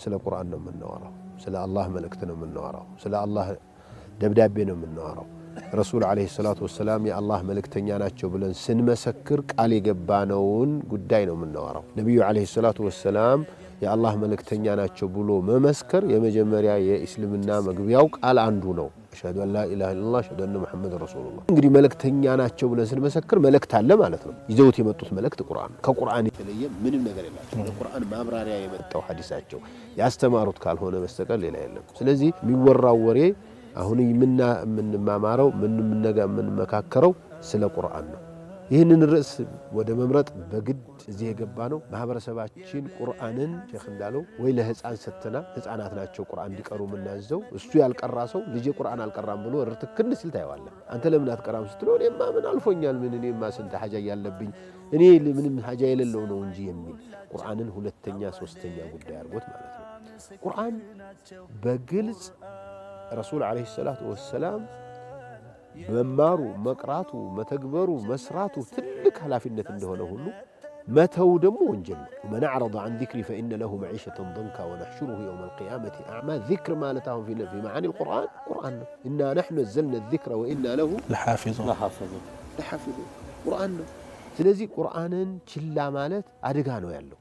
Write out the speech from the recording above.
ስለ ቁርአን ነው የምናወራው። ስለ አላህ መልእክት ነው የምናወራው። ስለ አላህ ደብዳቤ ነው የምናወራው። ረሱል አለይሂ ሰላቱ ወሰላም የአላህ መልእክተኛ ናቸው ብለን ስንመሰክር ቃል የገባነውን ጉዳይ ነው የምናወራው። ነብዩ አለይሂ ሰላቱ ወሰላም የአላህ መልእክተኛ ናቸው ብሎ መመስከር የመጀመሪያ የእስልምና መግቢያው ቃል አንዱ ነው። አሽሀዱ አን ላ ኢላሃ ኢለላህ አሽሀዱ አነ ሙሐመድ ረሱሉላህ። እንግዲህ መልእክተኛ ናቸው ብለን ስንመሰክር መልእክት አለ ማለት ነው። ይዘውት የመጡት መልእክት ቁርአን፣ ከቁርአን የተለየ ምንም ነገር የላቸው። ለቁርአን ማብራሪያ የመጣው ሐዲሳቸው ያስተማሩት ካልሆነ በስተቀር ሌላ የለም። ስለዚህ የሚወራው ወሬ አሁን የምንማማረው የምንመካከረው ስለ ቁርአን ነው። ይህንን ርዕስ ወደ መምረጥ በግድ እዚህ የገባ ነው። ማህበረሰባችን ቁርአንን ሼክ እንዳለው ወይ ለህፃን ሰተና ህፃናት ናቸው ቁርአን እንዲቀሩ የምናዘው። እሱ ያልቀራ ሰው ልጄ ቁርአን አልቀራም ብሎ ርትክን ሲል ታየዋለህ። አንተ ለምን አትቀራም ስትለው እኔማ ምን አልፎኛል፣ እኔማ ስንት ሐጃ ያለብኝ እኔ ምንም ሐጃ የሌለው ነው እንጂ የሚል ቁርአንን ሁለተኛ ሶስተኛ ጉዳይ አድርጎት ማለት ነው። ቁርአን በግልጽ ረሱል አለይሂ ሰላቱ ወሰላም መማሩ መቅራቱ መተግበሩ መስራቱ ትልቅ ኃላፊነት እንደሆነ ሁሉ መተው ደግሞ ወንጀል ነው። መን አዕረض عن ذكري فإن له معيشة ضنكا ونحشره يوم القيامة أعمى ذكر ما لتهم في معاني القرآن قرآن إنا نحن نزلنا الذكر وإنا له لحافظون ቁርአን ነው። ስለዚህ ቁርአንን ችላ ማለት አደጋ ነው ያለው።